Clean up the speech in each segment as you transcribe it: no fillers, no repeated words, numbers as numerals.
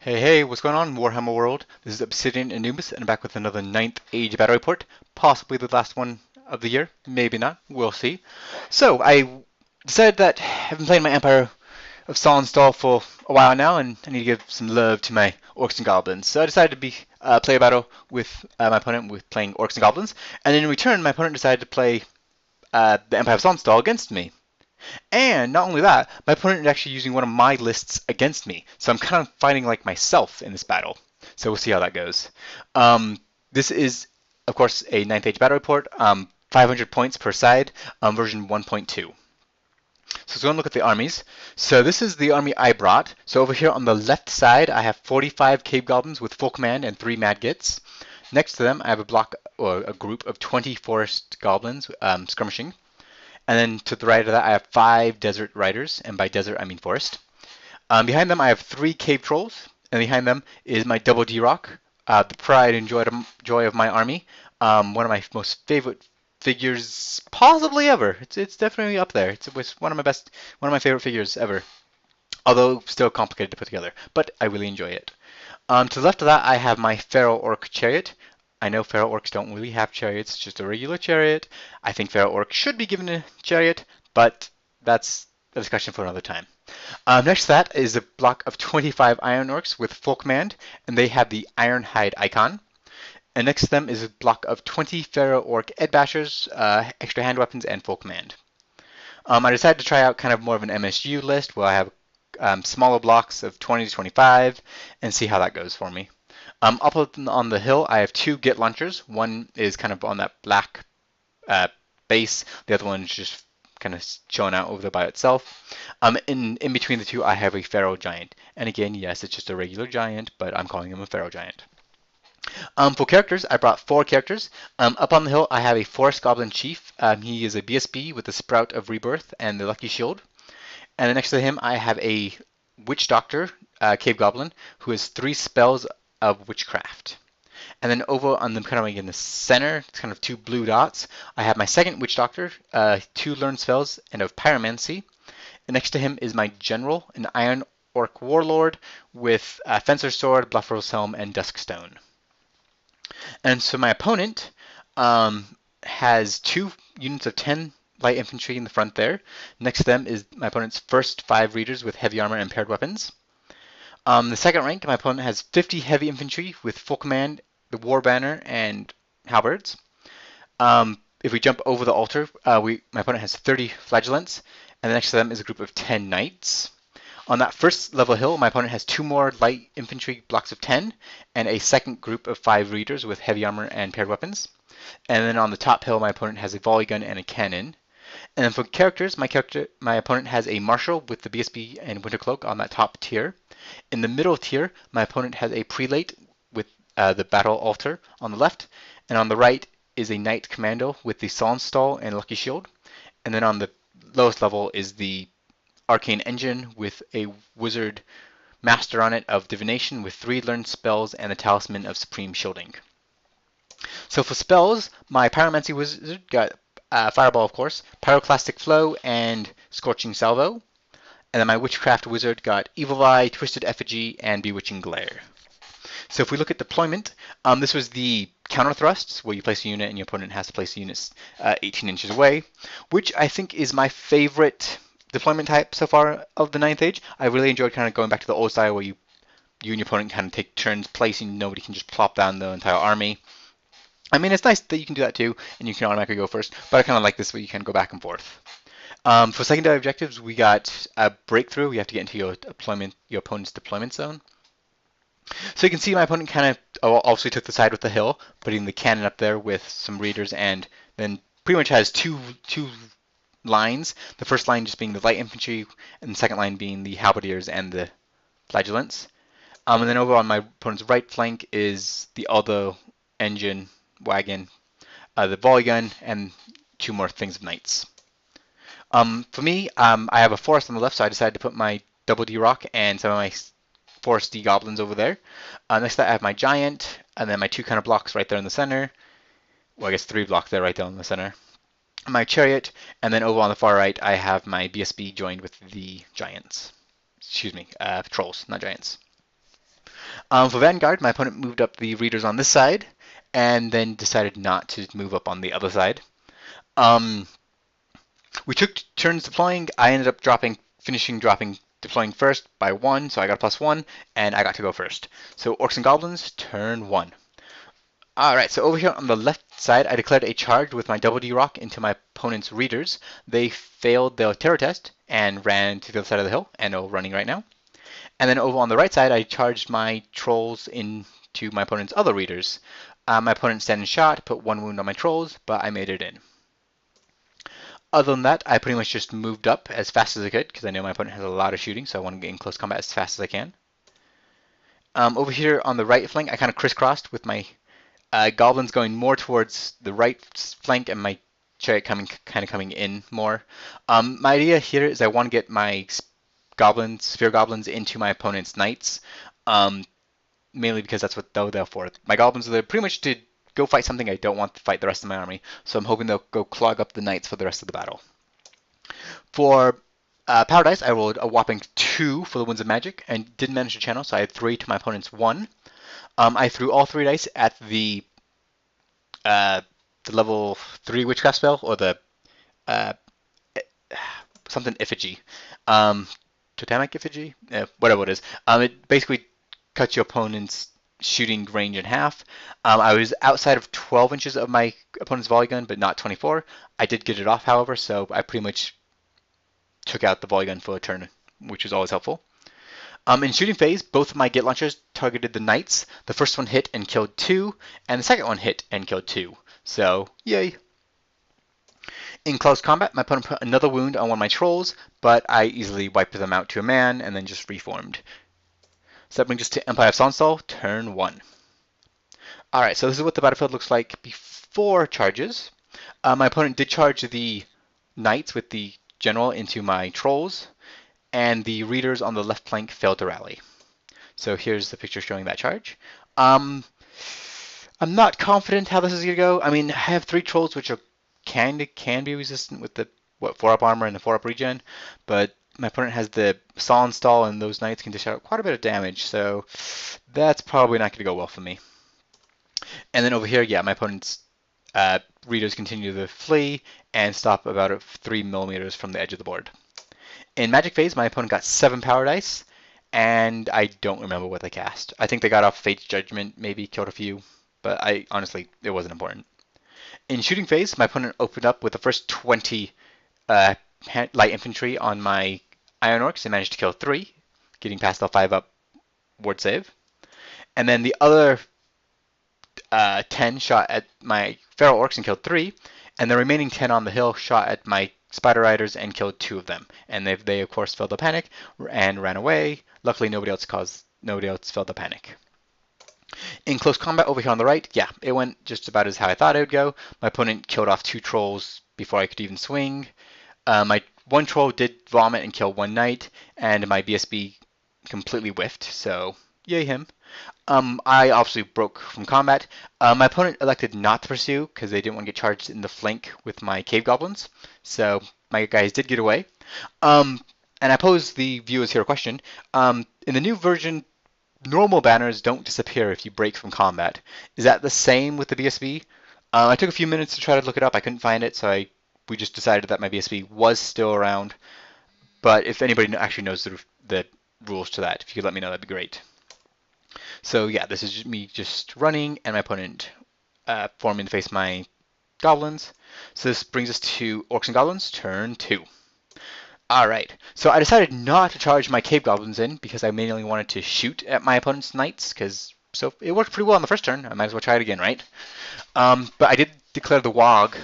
Hey, what's going on, Warhammer World? This is Obsidian Anubis, and I'm back with another Ninth Age battle report. Possibly the last one of the year, maybe not, we'll see. So, I decided that I've been playing my Empire of Sonnstahl for a while now, and I need to give some love to my Orcs and Goblins. So I decided to play a battle with my opponent with playing Orcs and Goblins, and in return, my opponent decided to play the Empire of Sonnstahl against me. And not only that, my opponent is actually using one of my lists against me. So I'm kind of fighting like myself in this battle. So we'll see how that goes. This is, of course, a Ninth Age battle report. 500 points per side, version 1.2. So let's go and look at the armies. So this is the army I brought. So over here on the left side, I have 45 cave goblins with full command and 3 mad gits. Next to them, I have a block or a group of 20 forest goblins skirmishing. And then to the right of that, I have 5 desert riders, and by desert, I mean forest. Behind them, I have 3 cave trolls, and behind them is my double D-Rock, the pride and joy of my army. One of my most favorite figures possibly ever. It's definitely up there. It was one of my favorite figures ever. Although still complicated to put together, but I really enjoy it. To the left of that, I have my Feral Orc chariot. I know Feral Orcs don't really have chariots, just a regular chariot. I think Feral Orcs should be given a chariot, but that's a discussion for another time. Next to that is a block of 25 Iron Orcs with full command, and they have the Ironhide icon. And next to them is a block of 20 Feral Orc Edbashers, extra hand weapons, and full command. I decided to try out kind of more of an MSU list where I have smaller blocks of 20 to 25 and see how that goes for me. Up on the hill, I have 2 Git launchers. One is kind of on that black base. The other one is just kind of chilling out over there by itself. In between the two, I have a Feral Giant. And again, yes, it's just a regular giant, but I'm calling him a Feral Giant. For characters, I brought 4 characters. Up on the hill, I have a Forest Goblin Chief. He is a BSB with the Sprout of Rebirth and the Lucky Shield. And then next to him, I have a Witch Doctor, Cave Goblin, who has 3 spells of Witchcraft. And then over on the kind of like in the center, it's kind of 2 blue dots, I have my second Witch Doctor, 2 learned spells, and of Pyromancy. And next to him is my General, an Iron Orc Warlord with Fencer's Sword, Bluffer's Helm, and Duskstone. And so my opponent has 2 units of 10 light infantry in the front there. Next to them is my opponent's first 5 readers with heavy armor and paired weapons. The second rank, my opponent has 50 heavy infantry with full command, the war banner, and halberds. If we jump over the altar, my opponent has 30 flagellants, and next to them is a group of 10 knights. On that first level hill, my opponent has 2 more light infantry blocks of 10, and a second group of 5 readers with heavy armor and paired weapons. And then on the top hill, my opponent has a volley gun and a cannon. And then for characters, my opponent has a Marshal with the BSB and Winter Cloak on that top tier. In the middle tier, my opponent has a Prelate with the Battle Altar on the left. And on the right is a Knight Commando with the Sonnstahl and Lucky Shield. And then on the lowest level is the Arcane Engine with a Wizard Master on it of Divination with 3 learned spells and the Talisman of Supreme Shielding. So for spells, my Pyromancy Wizard got Fireball, of course, Pyroclastic Flow, and Scorching Salvo. And then my Witchcraft Wizard got Evil Eye, Twisted Effigy, and Bewitching Glare. So if we look at deployment, this was the counter thrusts, where you place a unit and your opponent has to place a unit 18 inches away, which I think is my favorite deployment type so far of the Ninth Age. I really enjoyed kind of going back to the old style where you and your opponent kind of take turns placing, nobody can just plop down the entire army. I mean, it's nice that you can do that too, and you can automatically go first, but I kind of like this where you can go back and forth. For secondary objectives, we got a breakthrough. You have to get into your opponent's deployment zone. So you can see my opponent kind of obviously took the side with the hill, putting the cannon up there with some readers, and then pretty much has two lines. The first line just being the light infantry, and the second line being the halberdiers and the flagellants. And then over on my opponent's right flank is the other engine, wagon, the volley gun, and 2 more things of knights. For me, I have a forest on the left, so I decided to put my double D-Rock and some of my forest D-Goblins over there. Next to that, I have my giant, and then my 2 kind of blocks right there in the center. Well, I guess 3 blocks there right there in the center. My chariot, and then over on the far right, I have my BSB joined with the giants. Excuse me, trolls, not giants. For Vanguard, my opponent moved up the readers on this side, and then decided not to move up on the other side. Um, we took turns deploying. I ended up deploying first by 1, so I got a +1, and I got to go first. So Orcs and Goblins, turn 1. Alright, so over here on the left side, I declared a charge with my double D rock into my opponent's readers. They failed their terror test and ran to the other side of the hill, and are running right now. And then over on the right side, I charged my trolls into my opponent's other readers. My opponent stand and shot, put 1 wound on my trolls, but I made it in. Other than that, I pretty much just moved up as fast as I could, because I know my opponent has a lot of shooting, so I want to get in close combat as fast as I can. Over here on the right flank, I kind of crisscrossed with my Goblins going more towards the right flank and my chariot kind of coming in more. My idea here is I want to get my sphere goblins into my opponent's knights, mainly because that's what they're there for. My goblins are there pretty much to go fight something I don't want to fight the rest of my army, so I'm hoping they'll go clog up the knights for the rest of the battle. For Power Dice, I rolled a whopping 2 for the Winds of Magic and didn't manage to channel, so I had 3 to my opponent's 1. I threw all 3 dice at the level 3 Witchcraft spell, or the something effigy, totemic effigy, whatever it is. It basically cuts your opponent's shooting range in half. I was outside of 12 inches of my opponent's volley gun, but not 24. I did get it off, however, so I pretty much took out the volley gun for a turn, which was always helpful. In shooting phase, both of my Git launchers targeted the knights. The first one hit and killed 2, and the second one hit and killed 2. So, yay. In close combat, my opponent put another wound on one of my trolls, but I easily wiped them out to a man and then just reformed. So that brings us to Empire of Sonnstahl, turn 1. Alright, so this is what the battlefield looks like before charges. My opponent did charge the knights with the general into my trolls, and the readers on the left flank failed to rally. So here's the picture showing that charge. I'm not confident how this is going to go. I mean, I have 3 trolls which are can be resistant with the 4-up armor and the 4-up regen, but my opponent has the Sonnstahl, and those knights can dish out quite a bit of damage, so that's probably not going to go well for me. And then over here, yeah, my opponent's readers continue to flee and stop about 3 millimeters from the edge of the board. In Magic phase, my opponent got 7 power dice, and I don't remember what they cast. I think they got off Fate's Judgment, maybe killed a few, but honestly, it wasn't important. In shooting phase, my opponent opened up with the first 20 light infantry on my Iron Orcs and managed to kill 3, getting past the 5-up ward save. And then the other 10 shot at my Feral Orcs and killed 3, and the remaining 10 on the hill shot at my Spider Riders and killed 2 of them. And they of course felt the panic and ran away. Luckily, nobody else felt the panic. In close combat over here on the right, yeah, it went just about as how I thought it would go. My opponent killed off 2 trolls before I could even swing. My 1 troll did vomit and kill 1 knight, and my BSB completely whiffed, so yay him. I obviously broke from combat. My opponent elected not to pursue because they didn't want to get charged in the flank with my cave goblins, so my guys did get away. And I pose the viewers here a question. In the new version, normal banners don't disappear if you break from combat. Is that the same with the BSB? I took a few minutes to try to look it up. I couldn't find it, so we just decided that my BSB was still around. But if anybody actually knows the rules to that, if you could let me know, that'd be great. So yeah, this is me just running, and my opponent forming to face my goblins. So this brings us to Orcs and Goblins, turn 2. Alright, so I decided not to charge my cave goblins in because I mainly wanted to shoot at my opponent's knights, so it worked pretty well on the first turn. I might as well try it again, right? But I did declare the WOG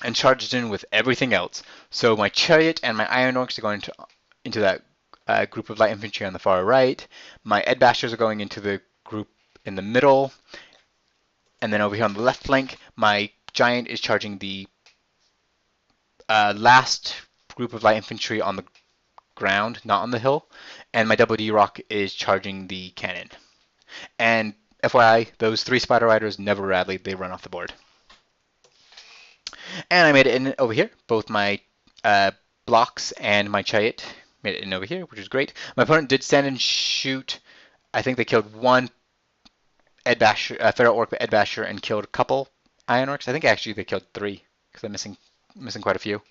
and charged in with everything else. So my chariot and my iron orcs are going into that group of light infantry on the far right. My Ed Bashers are going into the group in the middle. And then over here on the left flank, my giant is charging the last group of light infantry on the ground, not on the hill. And my double D rock is charging the cannon. And FYI, those 3 Spider Riders never rallied, they run off the board. And I made it in over here. Both my blocks and my chariot made it in over here, which is great. My opponent did stand and shoot I think they killed one Ed Basher, Feral Orc Ed Basher, and killed a couple Iron Orcs. I think actually they killed 3 because I'm missing quite a few.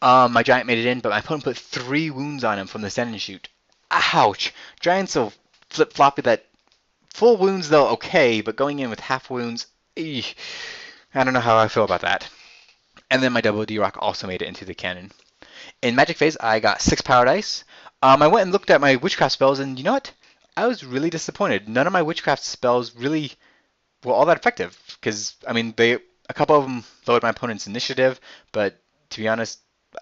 My giant made it in, but my opponent put 3 wounds on him from the send and shoot. Ouch! Giant's so flip floppy that full wounds though okay, but going in with half wounds, eesh, I don't know how I feel about that. And then my double D-Rock also made it into the cannon. In Magic Phase, I got 6 Power Dice. I went and looked at my Witchcraft spells, and you know what? I was really disappointed. None of my Witchcraft spells really were all that effective. Because, I mean, a couple of them lowered my opponent's initiative, but to be honest,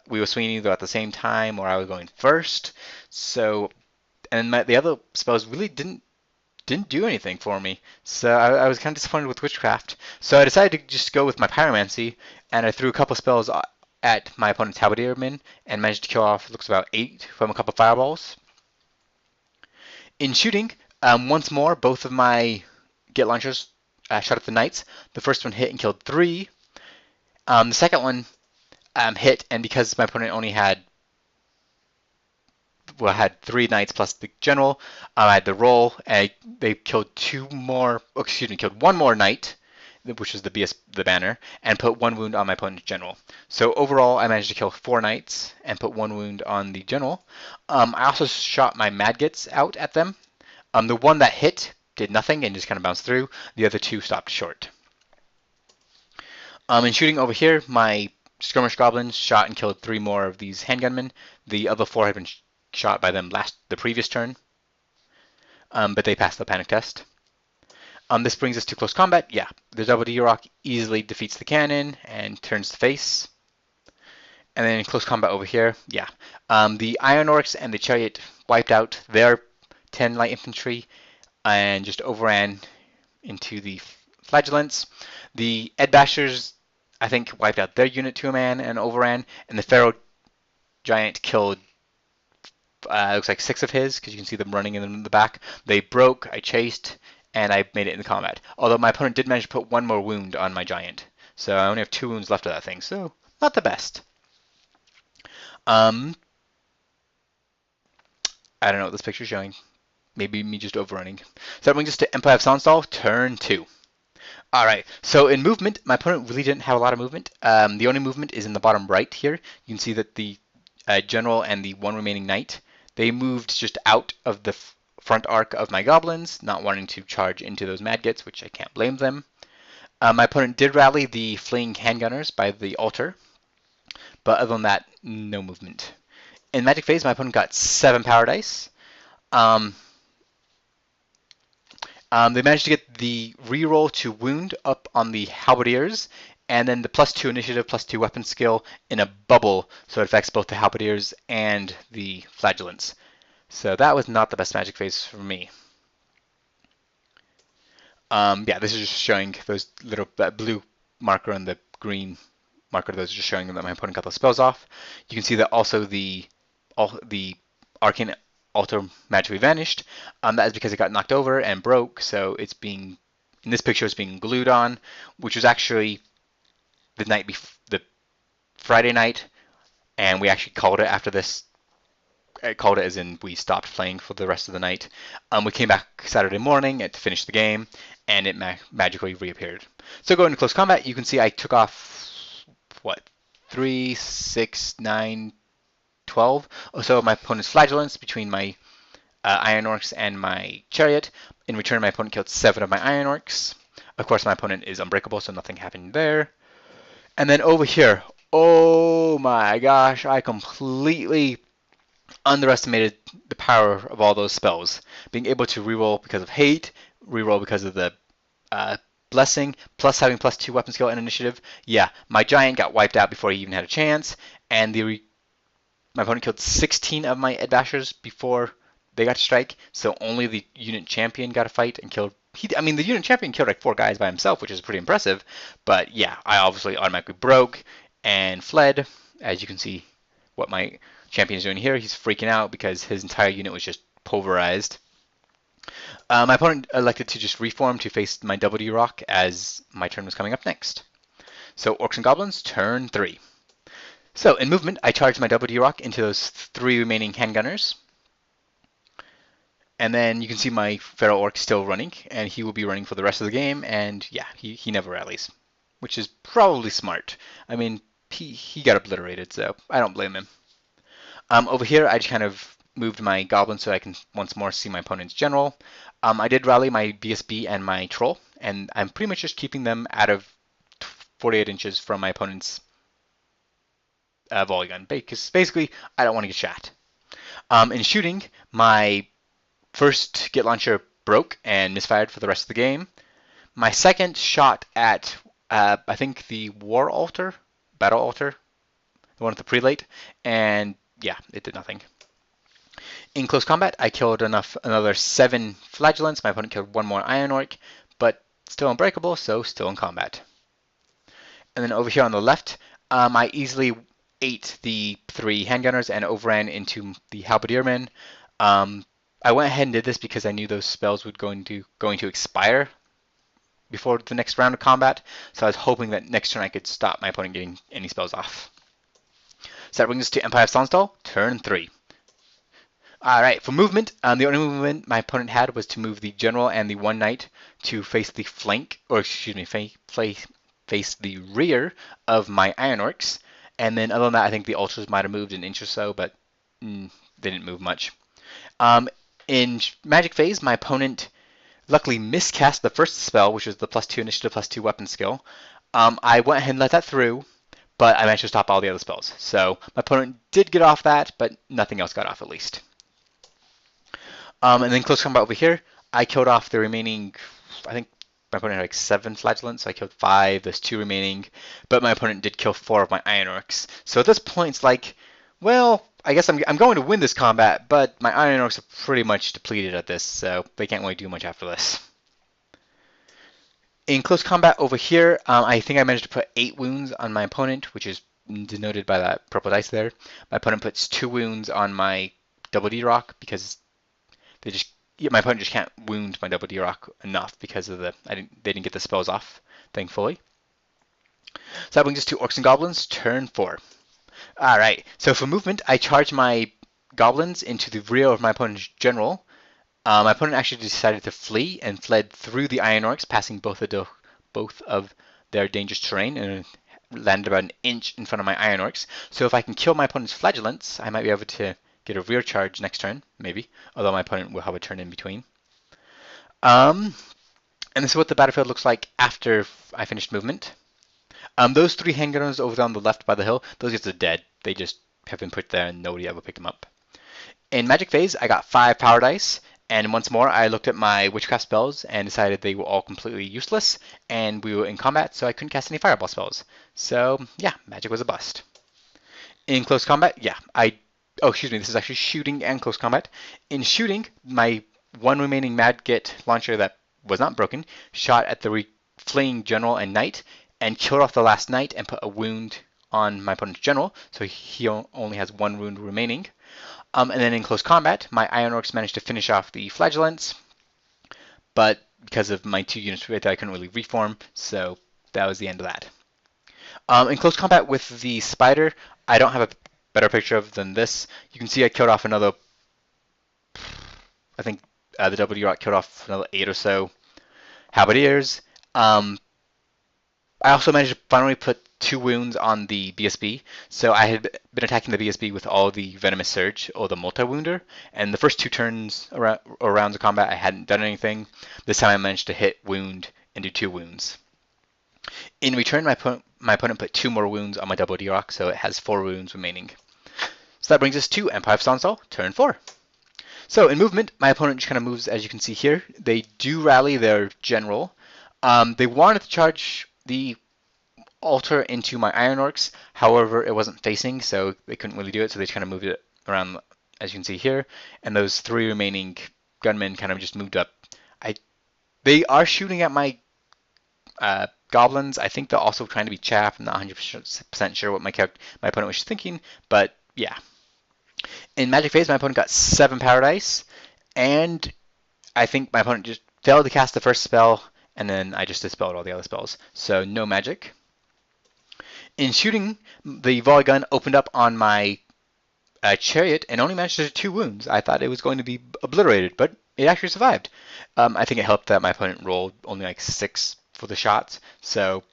we were swinging either at the same time or I was going first. So, and the other spells really didn't do anything for me. So I was kind of disappointed with Witchcraft. So I decided to just go with my Pyromancy, and I threw a couple spells at my opponent's Halberdier and managed to kill off, looks about 8 from a couple fireballs. In shooting, once more, both of my Get Launchers shot at the Knights. The first one hit and killed 3. The second one hit, and because my opponent only had 3 Knights plus the General, I had the roll, and they killed killed one more Knight, which was the banner, and put 1 wound on my opponent's General. So overall, I managed to kill 4 Knights and put 1 wound on the General. I also shot my Madgets out at them. The one that hit did nothing and just kind of bounced through. The other 2 stopped short. In shooting over here, my skirmish goblins shot and killed 3 more of these handgunmen. The other 4 had been shot by them the previous turn, but they passed the panic test. This brings us to close combat. Yeah, the double D-Rock easily defeats the cannon and turns the face. And then in close combat over here, yeah, the Iron Orcs and the Chariot wiped out their 10 light infantry and just overran into the Flagellants. The Ed Bashers, I think, wiped out their unit to a man and overran, and the Feral Giant killed looks like 6 of his, because you can see them running in the back. They broke, I chased, and I made it in the combat. Although my opponent did manage to put 1 more wound on my giant. So I only have 2 wounds left of that thing, so not the best. I don't know what this picture's showing. Maybe me just overrunning. So that brings us to Empire of Sonnstahl, turn 2. Alright, so in movement, my opponent really didn't have a lot of movement. The only movement is in the bottom right here. You can see that the General and the 1 remaining Knight, they moved just out of the front arc of my Goblins, not wanting to charge into those Madgets, which I can't blame them. My opponent did rally the fleeing handgunners by the altar, but other than that, no movement. In Magic Phase, my opponent got 7 Power Dice. They managed to get the reroll to wound up on the Halberdiers, and then the +2 initiative, +2 weapon skill in a bubble, so it affects both the Halberdiers and the Flagellants. So that was not the best Magic Phase for me. Yeah, this is just showing those that blue marker and the green marker. Those are just showing that my opponent got those spells off. You can see that also the Arcane Altar magically vanished. That is because it got knocked over and broke, so it's being, in this picture, it's being glued on, which was actually the Friday night, and we actually called it after this. I called it as in we stopped playing for the rest of the night. We came back Saturday morning to finish the game, and it magically reappeared. So going to close combat, you can see I took off, 3, 6, 9, 12 or so of my opponent's Flagellants between my Iron Orcs and my Chariot. In return, my opponent killed 7 of my Iron Orcs. Of course, my opponent is unbreakable, so nothing happened there. And then over here, oh my gosh, I completely underestimated the power of all those spells. Being able to reroll because of hate, reroll because of the blessing, plus having +2 weapon skill and initiative. Yeah, my giant got wiped out before he even had a chance, and my opponent killed 16 of my Ed Bashers before they got to strike, so only the unit champion got a fight and killed. I mean, the unit champion killed like 4 guys by himself, which is pretty impressive. But yeah, I obviously automatically broke and fled. As you can see, what my champion is doing here, he's freaking out because his entire unit was just pulverized. My opponent elected to just reform to face my double D-Rock as my turn was coming up next. So Orcs and Goblins, turn 3. So in movement, I charged my double D-Rock into those 3 remaining handgunners. And then you can see my Feral Orc still running, and he will be running for the rest of the game, and yeah, he never rallies, which is probably smart. I mean, he got obliterated, so I don't blame him. Over here, I just kind of moved my Goblin so I can once more see my opponent's general. I did rally my BSB and my Troll, and I'm pretty much just keeping them out of 48 inches from my opponent's volley gun, because basically I don't want to get shot. In shooting, my first Git launcher broke and misfired for the rest of the game. My second shot at, I think, the War Altar, Battle Altar, the one with the prelate, and yeah, it did nothing. In close combat, I killed another 7 flagellants. My opponent killed 1 more Iron Orc, but still unbreakable, so still in combat. And then over here on the left, I easily ate the 3 handgunners and overran into the halberdiermen. I went ahead and did this because I knew those spells would going to expire before the next round of combat, so I was hoping that next turn I could stop my opponent getting any spells off. So that brings us to Empire of Sonnstahl, turn 3. Alright, for movement, the only movement my opponent had was to move the general and the 1 knight to face the flank, or excuse me, face the rear of my Iron Orcs. And then other than that, I think the ultras might have moved an inch or so, but they didn't move much. In Magic Phase, my opponent luckily miscast the first spell, which was the +2 initiative, +2 weapon skill. I went ahead and let that through, but I managed to stop all the other spells. So my opponent did get off that, but nothing else got off at least. And then close combat over here, I killed off the remaining, I think my opponent had like 7 flagellants, so I killed 5, there's 2 remaining, but my opponent did kill 4 of my Iron Orcs. So at this point, it's like, well, I guess I'm going to win this combat, but my Iron Orcs are pretty much depleted at this, so they can't really do much after this. In close combat over here, I think I managed to put 8 wounds on my opponent, which is denoted by that purple dice there. My opponent puts 2 wounds on my double D-Rock because my opponent just can't wound my double D-Rock enough because of they didn't get the spells off, thankfully. So that brings us to Orcs and Goblins, turn 4. Alright, so for movement, I charge my Goblins into the rear of my opponent's general. My opponent actually decided to flee and fled through the Iron Orcs, passing both of their dangerous terrain and landed about an inch in front of my Iron Orcs. So if I can kill my opponent's flagellants, I might be able to get a rear charge next turn, maybe, although my opponent will have a turn in between. And this is what the battlefield looks like after I finished movement. Those 3 handgunners over there on the left by the hill, those guys are dead. They just have been put there and nobody ever picked them up. In Magic Phase, I got 5 power dice, and once more I looked at my witchcraft spells and decided they were all completely useless, and we were in combat, so I couldn't cast any fireball spells. So yeah, magic was a bust. In close combat, yeah, oh, excuse me, this is actually shooting and close combat. In shooting, my 1 remaining Mad Git launcher that was not broken shot at the fleeing general and knight and killed off the last knight and put a wound on my opponent's general, so he only has 1 wound remaining. And then in close combat, my Iron Orcs managed to finish off the flagellants, but because of my 2 units right there, I couldn't really reform, so that was the end of that. In close combat with the spider, I don't have a better picture of than this. You can see I killed off another, I think the W-Rock killed off another 8 or so halberdiers. I also managed to finally put 2 wounds on the BSB. So I had been attacking the BSB with all the Venomous Surge or the Multi-Wounder, and the first 2 turns or rounds of combat I hadn't done anything. This time I managed to hit, wound, and do 2 wounds. In return, my opponent put 2 more wounds on my double D-Rock, so it has 4 wounds remaining. So that brings us to Empire of Sonnstahl, turn 4. So in movement, my opponent just kind of moves, as you can see here. They do rally their general. They wanted to charge the altar into my Iron Orcs, however, it wasn't facing, so they couldn't really do it, so they just kind of moved it around, as you can see here. And those 3 remaining gunmen kind of just moved up. They are shooting at my Goblins. I think they're also trying to be chaff. I'm not 100% sure what my opponent was thinking, but yeah. In Magic Phase, my opponent got 7 power dice, and I think my opponent just failed to cast the first spell, and then I just dispelled all the other spells. So no magic. In shooting, the volley gun opened up on my chariot and only managed to do 2 wounds. I thought it was going to be obliterated, but it actually survived. I think it helped that my opponent rolled only like 6 for the shots, so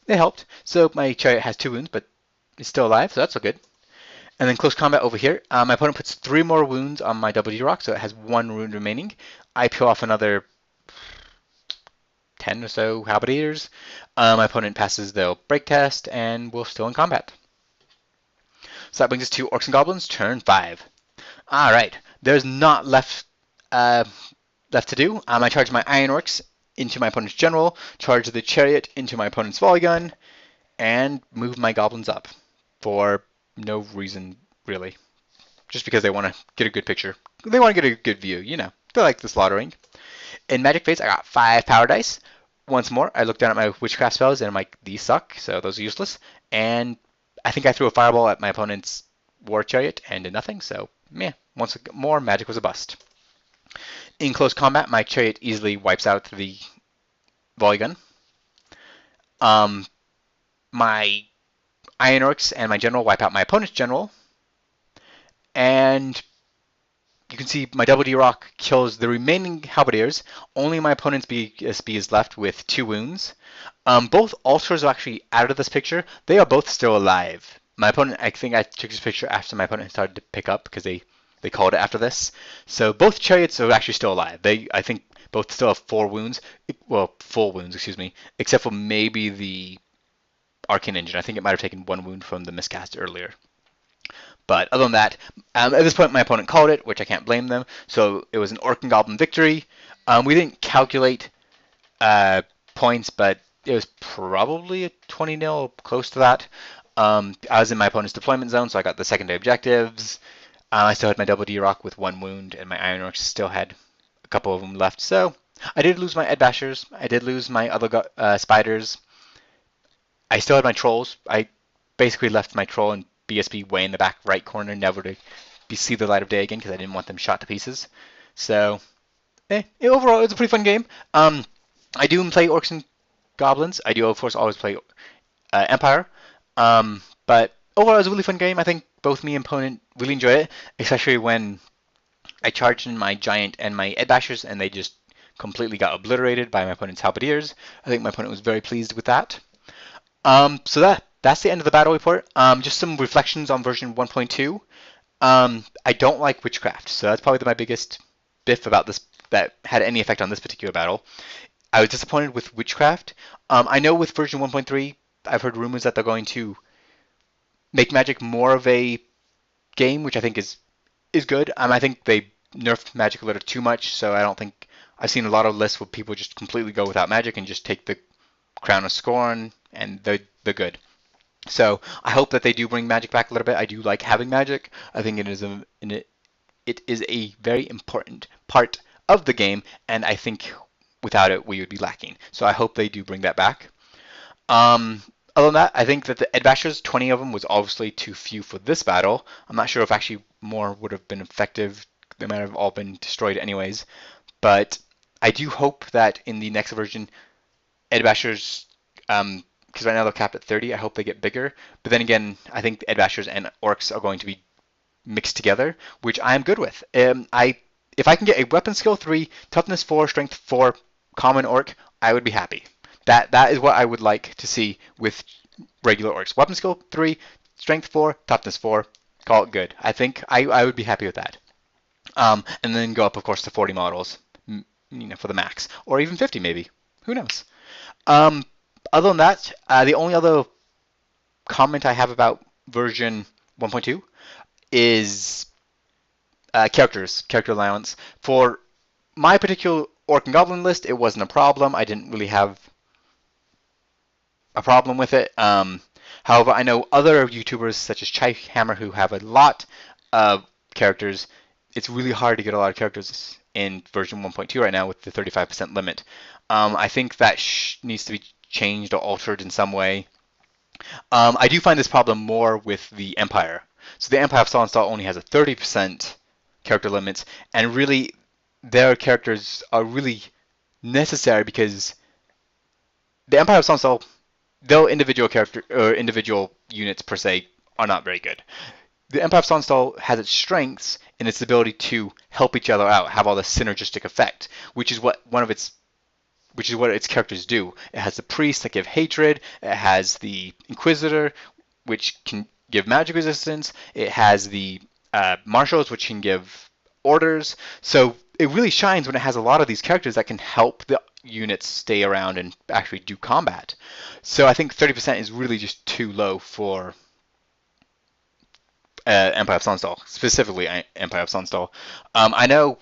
it helped. So my chariot has 2 wounds, but it's still alive, so that's all good. And then close combat over here. My opponent puts 3 more wounds on my double D rock, so it has 1 wound remaining. I peel off another 10 or so halberdiers. My opponent passes the break test, and we're still in combat. So that brings us to Orcs and Goblins, turn 5. All right, there's not left to do. I charge my Iron Orcs into my opponent's general, charge the chariot into my opponent's volley gun, and move my goblins up for no reason really. Just because they want to get a good picture. They want to get a good view, you know. They like the slaughtering. In Magic Phase, I got 5 power dice. Once more, I look down at my Witchcraft spells and I'm like, these suck, so those are useless. And I think I threw a fireball at my opponent's War Chariot and did nothing, so yeah, once more, magic was a bust. In close combat, my chariot easily wipes out the volley gun. My Iron Orcs and my general wipe out my opponent's general. And you can see my double D rock kills the remaining halberdiers. Only my opponent's BSB is left with 2 wounds. Both altars are actually out of this picture. They are both still alive. My opponent, I think I took this picture after my opponent started to pick up because they called it after this. So both chariots are actually still alive. I think both still have 4 wounds. Well, full wounds, excuse me, except for maybe the Arcane Engine. I think it might have taken 1 wound from the miscast earlier. But other than that, at this point my opponent called it, which I can't blame them. So it was an Orc and Goblin victory. We didn't calculate points, but it was probably a 20-0, close to that. I was in my opponent's deployment zone, so I got the secondary objectives. I still had my double D rock with 1 wound, and my Iron Orcs still had a couple of them left. So I did lose my Ed Bashers. I did lose my other spiders. I still had my trolls. I basically left my troll and BSB way in the back right corner, never to see the light of day again because I didn't want them shot to pieces. So, overall, it was a pretty fun game. I do play Orcs and Goblins. I do, of course, always play Empire. But overall, it was a really fun game. I think both me and opponent really enjoy it, especially when I charged in my Giant and my Ed Bashers, and they just completely got obliterated by my opponent's Halberdiers. I think my opponent was very pleased with that. So that's the end of the battle report. Just some reflections on version 1.2. I don't like Witchcraft, so that's probably my biggest biff about this that had any effect on this particular battle. I was disappointed with Witchcraft. I know with version 1.3, I've heard rumors that they're going to make Magic more of a game, which I think is good. I think they nerfed Magic a little too much, so I don't think I've seen a lot of lists where people just completely go without Magic and just take the Crown of Scorn, and they're good. So I hope that they do bring Magic back a little bit. I do like having Magic. I think it is a very important part of the game, and I think without it we would be lacking. So I hope they do bring that back. Other than that, I think that the Ed Bashers, 20 of them, was obviously too few for this battle. I'm not sure if actually more would have been effective. They might have all been destroyed anyways. But I do hope that in the next version, Ed Bashers, because right now they're capped at 30, I hope they get bigger. But then again, I think Ed Bashers and Orcs are going to be mixed together, which I am good with. If I can get a Weapon Skill 3, Toughness 4, Strength 4 Common Orc, I would be happy. That is what I would like to see with regular Orcs. Weapon Skill 3, Strength 4, Toughness 4, call it good. I think I would be happy with that. And then go up, of course, to 40 models, for the max. Or even 50 maybe. Who knows? Other than that, the only other comment I have about version 1.2 is character allowance. For my particular Orc and Goblin list, it wasn't a problem. I didn't really have a problem with it. However, I know other YouTubers such as Chaihammer who have a lot of characters. It's really hard to get a lot of characters in version 1.2 right now with the 35% limit. I think that needs to be changed or altered in some way. I do find this problem more with the Empire. So the Empire of Sonnstahl only has a 30% character limits, and really their characters are really necessary because the Empire of Sonnstahl, though individual character or individual units per se are not very good, the Empire of Sonnstahl has its strengths in its ability to help each other out, have all this synergistic effect, which is what its characters do. It has the priests that give hatred. It has the Inquisitor, which can give magic resistance. It has the marshals, which can give orders. So it really shines when it has a lot of these characters that can help the units stay around and actually do combat. So I think 30% is really just too low for Empire of Sonnstahl, specifically Empire of Sonnstahl. I know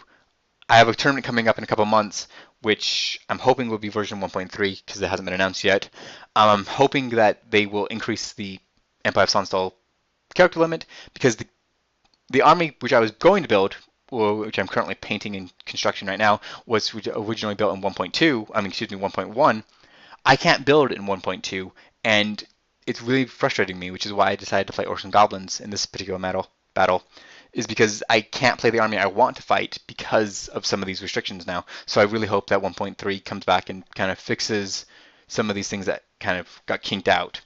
I have a tournament coming up in a couple months, which I'm hoping will be version 1.3 because it hasn't been announced yet. I'm hoping that they will increase the Empire of Sonnstahl character limit because the army which I was going to build, or which I'm currently painting in construction right now, was originally built in 1.2. I mean, excuse me, 1.1. I can't build in 1.2, and it's really frustrating me, which is why I decided to play Orcs and Goblins in this particular battle, is because I can't play the army I want to fight because of some of these restrictions now. So I really hope that 1.3 comes back and kind of fixes some of these things that kind of got kinked out.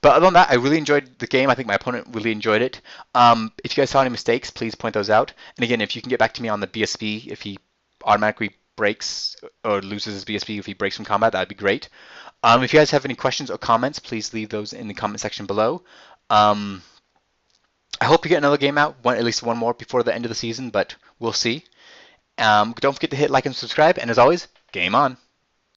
But other than that, I really enjoyed the game. I think my opponent really enjoyed it. If you guys saw any mistakes, please point those out. And again, if you can get back to me on the BSB, if he automatically breaks or loses his BSB if he breaks from combat, that'd be great. If you guys have any questions or comments, please leave those in the comment section below. I hope you get another game out, at least one more before the end of the season, but we'll see. Don't forget to hit like and subscribe, and as always, game on.